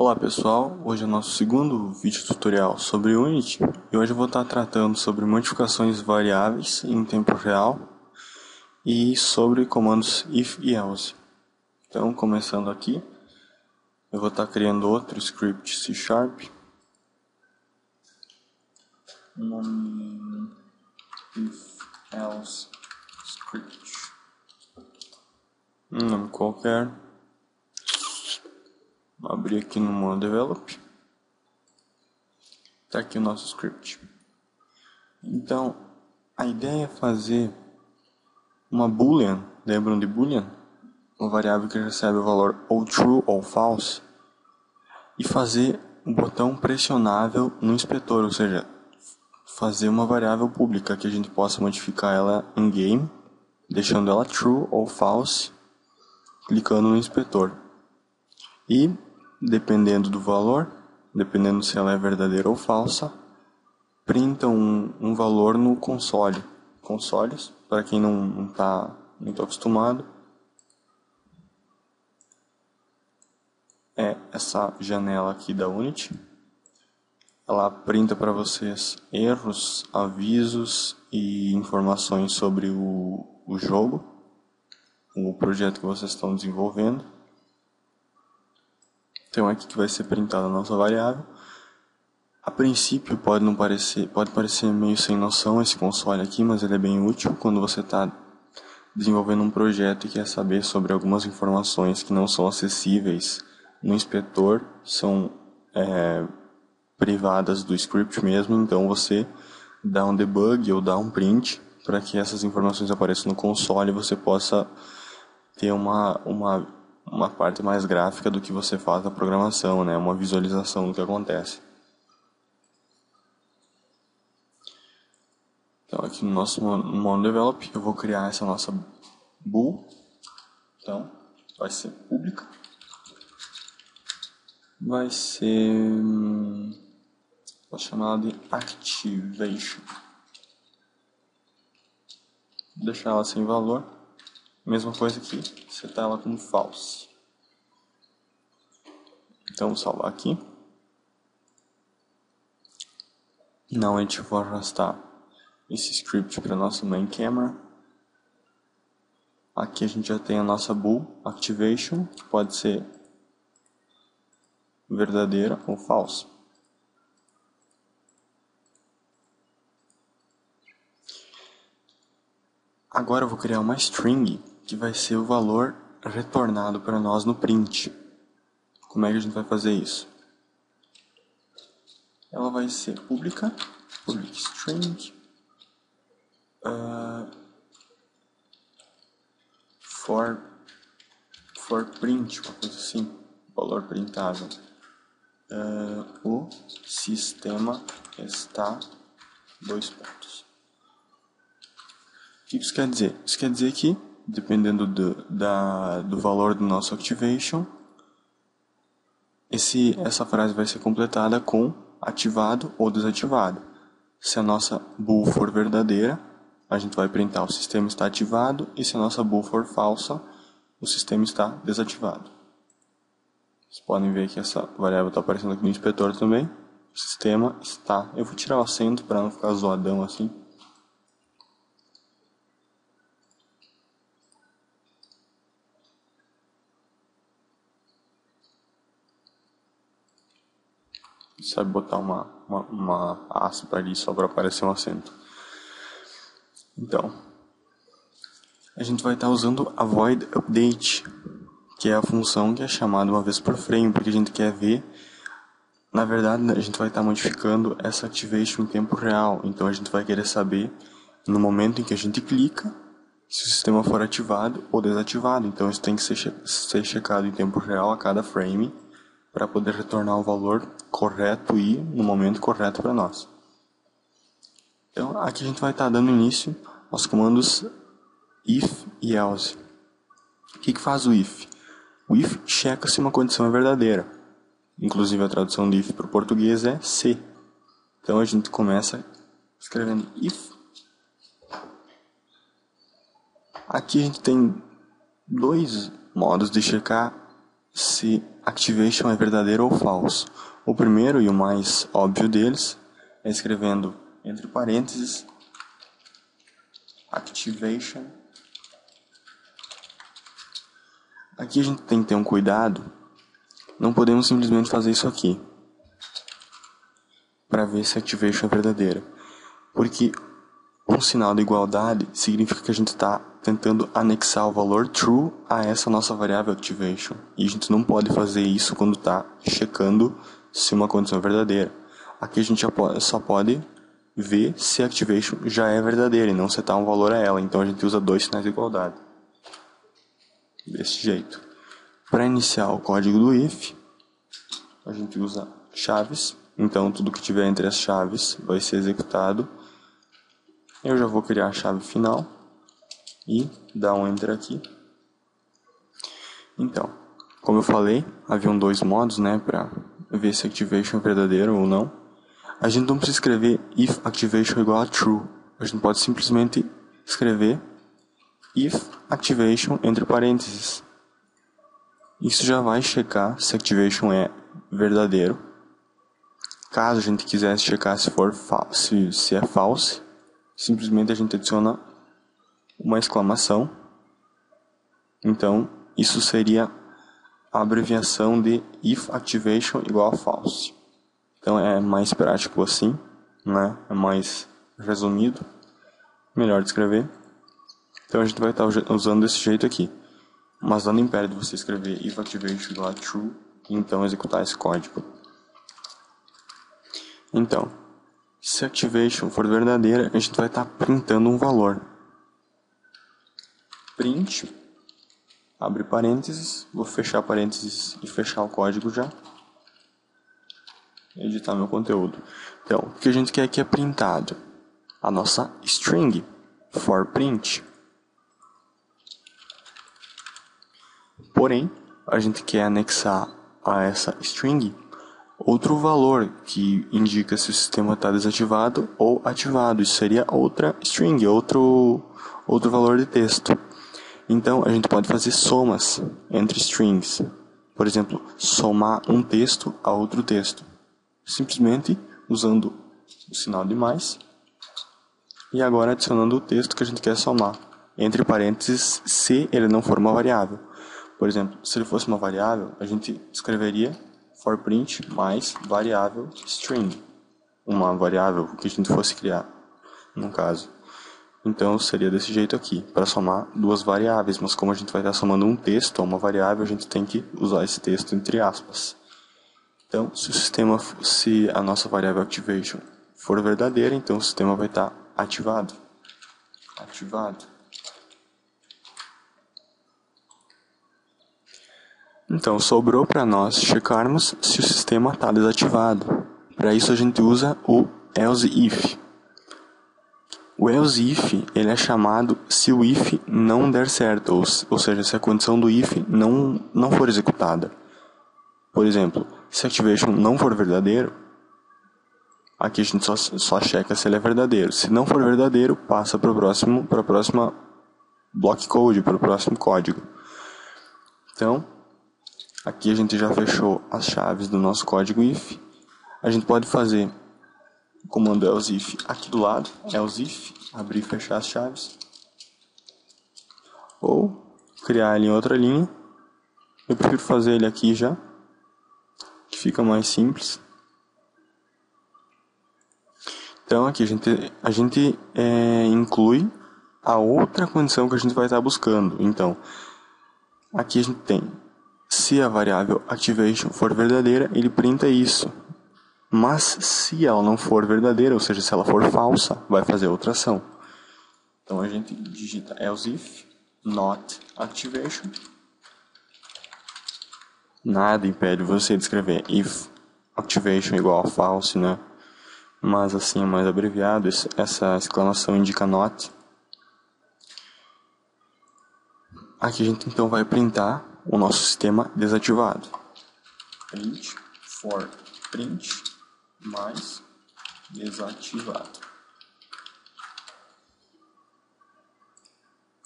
Olá pessoal, hoje é o nosso segundo vídeo tutorial sobre Unity e hoje eu vou estar tratando sobre modificações variáveis em tempo real e sobre comandos if e else. Então, começando aqui, eu vou estar criando outro script C#, nome if else script, um nome qualquer. Vou abrir aqui no modo develop. Está aqui o nosso script. Então, a ideia é fazer uma boolean, lembram de boolean? Uma variável que recebe o valor ou true ou false, e fazer um botão pressionável no inspetor, ou seja, fazer uma variável pública que a gente possa modificar ela em game, deixando ela true ou false, clicando no inspetor. E, dependendo do valor, dependendo se ela é verdadeira ou falsa, printa um valor no console. Consoles, para quem não está muito acostumado, é essa janela aqui da Unity. Ela printa para vocês erros, avisos e informações sobre o jogo, o projeto que vocês estão desenvolvendo. Então é aqui que vai ser printada a nossa variável. A princípio pode parecer meio sem noção esse console aqui, mas ele é bem útil quando você está desenvolvendo um projeto e quer saber sobre algumas informações que não são acessíveis no inspetor, são privadas do script mesmo, então você dá um debug ou dá um print para que essas informações apareçam no console e você possa ter uma parte mais gráfica do que você faz na programação, né? Uma visualização do que acontece. Então aqui no nosso modo develop eu vou criar essa nossa bool. Então vai ser pública. Vai ser, vou chamar ela de activation. Vou deixar ela sem valor. Mesma coisa aqui, setar ela como false. Então vou salvar aqui. Não, a gente vai arrastar esse script para a nossa main camera. Aqui a gente já tem a nossa bool activation, que pode ser verdadeira ou falsa. Agora eu vou criar uma string que vai ser o valor retornado para nós no print. Como é que a gente vai fazer isso? Ela vai ser pública, public string, for print, uma coisa assim, valor printável. O sistema está ... O que isso quer dizer? Isso quer dizer que, dependendo do valor do nosso activation, essa frase vai ser completada com ativado ou desativado. Se a nossa bool for verdadeira, a gente vai printar o sistema está ativado, e se a nossa bool for falsa, o sistema está desativado. Vocês podem ver que essa variável está aparecendo aqui no inspetor também. O sistema está... Eu vou tirar o acento para não ficar zoadão assim. Sabe botar uma aspa ali só para aparecer um acento. Então, a gente vai estar usando a void update, que é a função que é chamada uma vez por frame, porque a gente quer ver, na verdade a gente vai estar modificando essa activation em tempo real, então a gente vai querer saber no momento em que a gente clica se o sistema for ativado ou desativado, então isso tem que ser checado em tempo real a cada frame para poder retornar o valor correto e no momento correto para nós. Então aqui a gente vai estar dando início aos comandos if e else. O que faz o if? O if checa se uma condição é verdadeira. Inclusive a tradução de if para o português é se. Então a gente começa escrevendo if. Aqui a gente tem dois modos de checar se activation é verdadeiro ou falso. O primeiro e o mais óbvio deles é escrevendo entre parênteses activation. Aqui a gente tem que ter um cuidado, não podemos simplesmente fazer isso aqui para ver se activation é verdadeira, porque um sinal de igualdade significa que a gente está tentando anexar o valor true a essa nossa variável activation, e a gente não pode fazer isso quando está checando se uma condição é verdadeira. Aqui a gente só pode ver se a activation já é verdadeira e não setar um valor a ela, então a gente usa dois sinais de igualdade. Desse jeito. Para iniciar o código do if, a gente usa chaves, então tudo que tiver entre as chaves vai ser executado. Eu já vou criar a chave final e dar um enter aqui. Então, como eu falei, haviam dois modos, né, para ver se activation é verdadeiro ou não. A gente não precisa escrever if activation igual a true. A gente pode simplesmente escrever if activation entre parênteses. Isso já vai checar se activation é verdadeiro. Caso a gente quisesse checar se é false, simplesmente a gente adiciona uma exclamação. Então, isso seria a abreviação de if activation igual a false. Então é mais prático assim, né? É mais resumido, melhor de escrever. Então a gente vai estar usando desse jeito aqui. Mas nada impede de você escrever if activation igual a true e então executar esse código. Então, se activation for verdadeira, a gente vai estar printando um valor. Print, abre parênteses, vou fechar parênteses e fechar o código já. Editar meu conteúdo. Então, o que a gente quer aqui é printado a nossa string for print. Porém, a gente quer anexar a essa string outro valor que indica se o sistema está desativado ou ativado. Isso seria outra string, outro valor de texto. Então, a gente pode fazer somas entre strings. Por exemplo, somar um texto a outro texto. Simplesmente usando o sinal de mais e agora adicionando o texto que a gente quer somar, entre parênteses, se ele não for uma variável. Por exemplo, se ele fosse uma variável, a gente escreveria for print mais variável string, uma variável que a gente fosse criar, no caso. Então seria desse jeito aqui, para somar duas variáveis, mas como a gente vai estar somando um texto a uma variável, a gente tem que usar esse texto entre aspas. Então, se a nossa variável activation for verdadeira, então o sistema vai estar ativado. Então, sobrou para nós checarmos se o sistema está desativado. Para isso a gente usa o else if. O else if ele é chamado se o if não der certo, ou seja, se a condição do if não for executada. Por exemplo, se activation não for verdadeiro, aqui a gente só checa se ele é verdadeiro. Se não for verdadeiro, passa para a próxima block code, para o próximo código. Então, aqui a gente já fechou as chaves do nosso código if. A gente pode fazer o comando else if aqui do lado, else if, abrir e fechar as chaves. Ou criar ele em outra linha. Eu prefiro fazer ele aqui já, que fica mais simples. Então aqui a gente inclui a outra condição que a gente vai estar buscando. Então, aqui a gente tem, se a variável activation for verdadeira, ele printa isso. Mas se ela não for verdadeira, ou seja, se ela for falsa, vai fazer outra ação. Então a gente digita else if not activation. Nada impede você de escrever if activation igual a false, né? Mas assim é mais abreviado, essa exclamação indica not. Aqui a gente então vai printar o nosso sistema desativado. Print for print mais desativado.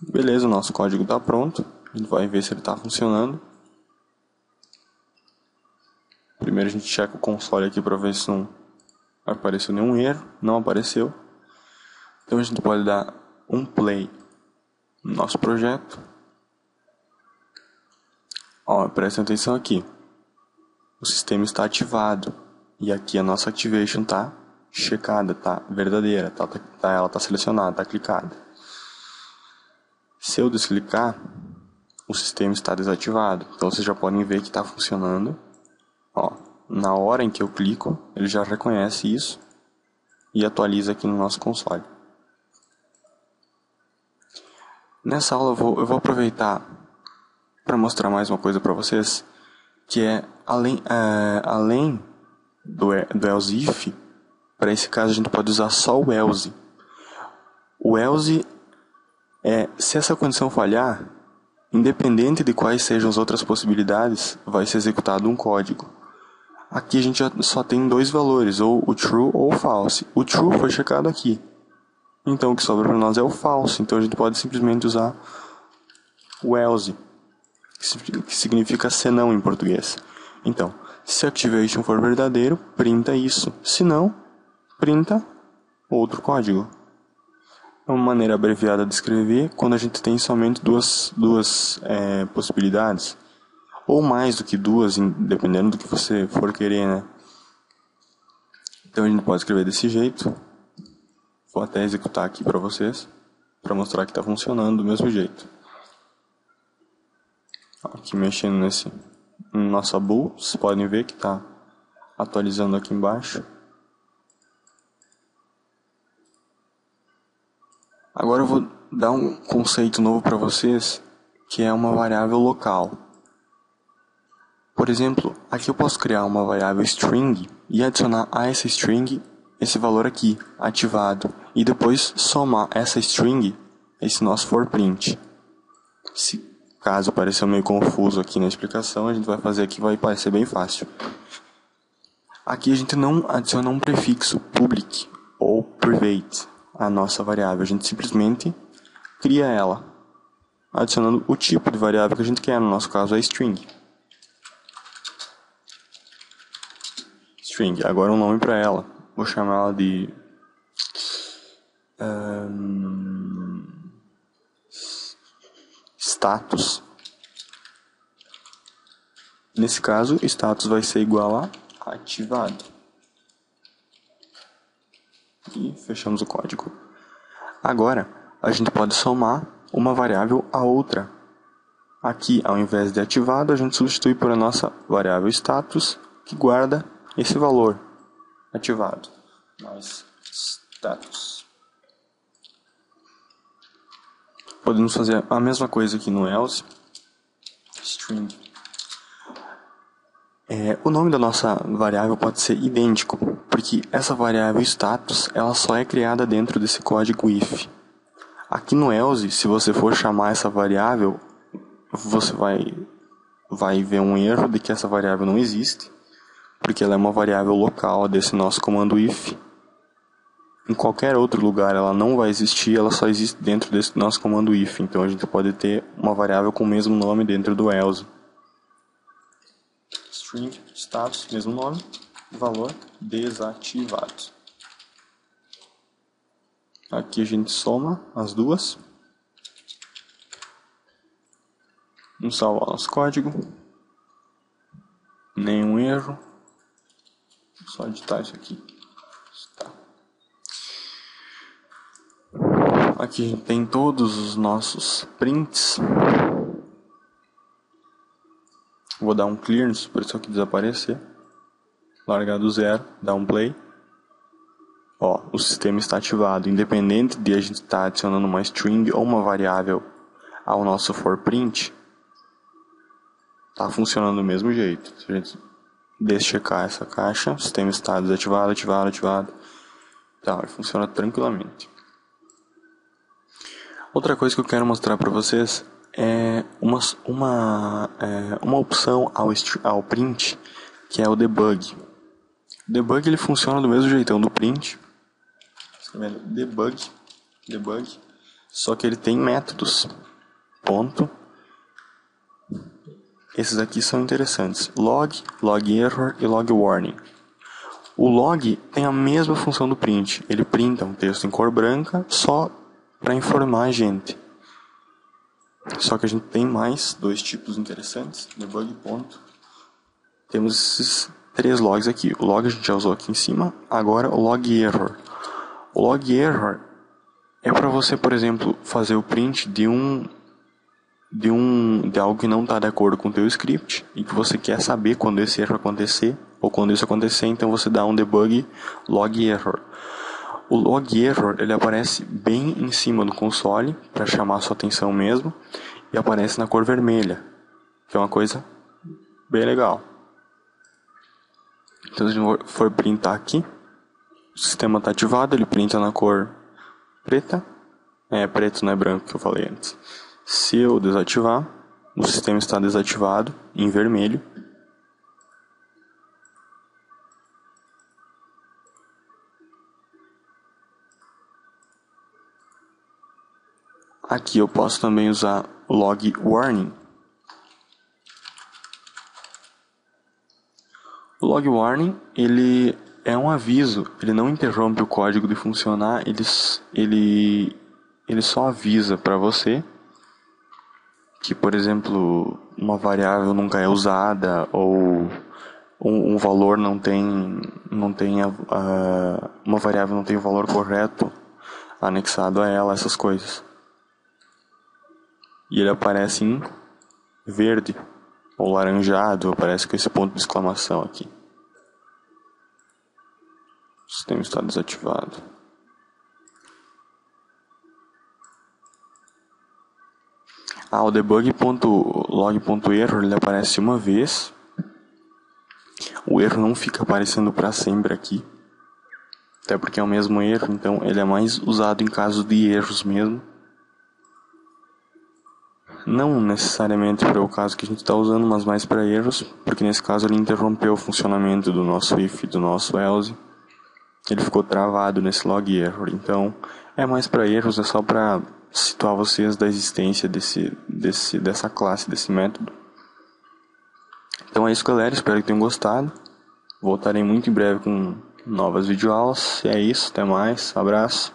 Beleza, o nosso código está pronto. A gente vai ver se ele está funcionando. Primeiro a gente checa o console aqui para ver se não apareceu nenhum erro. Não apareceu. Então a gente pode dar um play no nosso projeto. Ó, presta atenção aqui. O sistema está ativado. E aqui a nossa activation está checada, tá verdadeira, ela está selecionada, está clicada. Se eu desclicar, o sistema está desativado. Então vocês já podem ver que está funcionando. Ó, na hora em que eu clico, ele já reconhece isso e atualiza aqui no nosso console. Nessa aula eu vou aproveitar para mostrar mais uma coisa para vocês, que é além do else if, para esse caso a gente pode usar só o else. O else é, se essa condição falhar, independente de quais sejam as outras possibilidades, vai ser executado um código. Aqui a gente só tem dois valores, ou o true ou o false. O true foi checado aqui. Então o que sobra para nós é o false. Então a gente pode simplesmente usar o else, que significa senão em português. Então, se activation for verdadeiro, printa isso. Se não, printa outro código. É uma maneira abreviada de escrever quando a gente tem somente duas possibilidades. Ou mais do que duas, dependendo do que você for querer, né? Então a gente pode escrever desse jeito. Vou até executar aqui para vocês, para mostrar que está funcionando do mesmo jeito. Aqui mexendo no nossa bull, vocês podem ver que está atualizando aqui embaixo. Agora eu vou dar um conceito novo para vocês, que é uma variável local. Por exemplo, aqui eu posso criar uma variável string e adicionar a essa string esse valor aqui, ativado, e depois somar essa string a esse nosso for print. Se caso pareceu meio confuso aqui na explicação, a gente vai fazer aqui, vai parecer bem fácil. Aqui a gente não adiciona um prefixo public ou private à nossa variável, a gente simplesmente cria ela, adicionando o tipo de variável que a gente quer, no nosso caso é string. String, agora um nome para ela, vou chamar ela de status. Nesse caso, status vai ser igual a ativado. E fechamos o código. Agora, a gente pode somar uma variável a outra. Aqui, ao invés de ativado, a gente substitui por a nossa variável status, que guarda esse valor ativado. Mais status. Podemos fazer a mesma coisa aqui no else. String. O nome da nossa variável pode ser idêntico, porque essa variável status ela só é criada dentro desse código if. Aqui no else, se você for chamar essa variável, você vai ver um erro de que essa variável não existe, porque ela é uma variável local desse nosso comando if. Em qualquer outro lugar ela não vai existir, ela só existe dentro desse nosso comando if. Então a gente pode ter uma variável com o mesmo nome dentro do else. String, status, mesmo nome, valor desativado. Aqui a gente soma as duas. Vamos salvar nosso código. Nenhum erro. Só editar isso aqui. Tá. Aqui a gente tem todos os nossos prints. Vou dar um clear para isso aqui desaparecer. Largar do zero, dar um play. Ó, o sistema está ativado. Independente de a gente estar adicionando uma string ou uma variável ao nosso for print, está funcionando do mesmo jeito. Se a gente deschecar essa caixa, o sistema está desativado, ativado. Tá, ele funciona tranquilamente. Outra coisa que eu quero mostrar para vocês é uma opção ao print, que é o debug. O debug ele funciona do mesmo jeitão do print. Escrevendo debug, só que ele tem métodos. Ponto. Esses aqui são interessantes. Log, log error e log warning. O log tem a mesma função do print. Ele printa um texto em cor branca só para informar a gente. Só que a gente tem mais dois tipos interessantes. Debug ponto. Temos esses 3 logs aqui. O log a gente já usou aqui em cima. Agora o log error. O log error é para você, por exemplo, fazer o print de algo que não está de acordo com o teu script e que você quer saber quando esse erro acontecer ou quando isso acontecer, então você dá um debug log error. O log error ele aparece bem em cima do console para chamar a sua atenção mesmo e aparece na cor vermelha, que é uma coisa bem legal. Então se a gente for printar aqui, o sistema está ativado, ele printa na cor preta, preto não é branco que eu falei antes. Se eu desativar, o sistema está desativado em vermelho. Aqui eu posso também usar o log warning. O log warning ele é um aviso, ele não interrompe o código de funcionar, ele só avisa para você que, por exemplo, uma variável nunca é usada ou um valor uma variável não tem o valor correto anexado a ela, essas coisas. E ele aparece em verde ou laranjado, aparece com esse ponto de exclamação aqui. O sistema está desativado. O debug.log.error ele aparece uma vez. O erro não fica aparecendo para sempre aqui. Até porque é o mesmo erro, então ele é mais usado em caso de erros mesmo. Não necessariamente para o caso que a gente está usando, mas mais para erros, porque nesse caso ele interrompeu o funcionamento do nosso if, do nosso else. Ele ficou travado nesse log error. Então é mais para erros, é só para situar vocês da existência dessa classe, desse método. Então é isso, galera, espero que tenham gostado. Voltarei muito em breve com novas videoaulas. E é isso, até mais, abraço.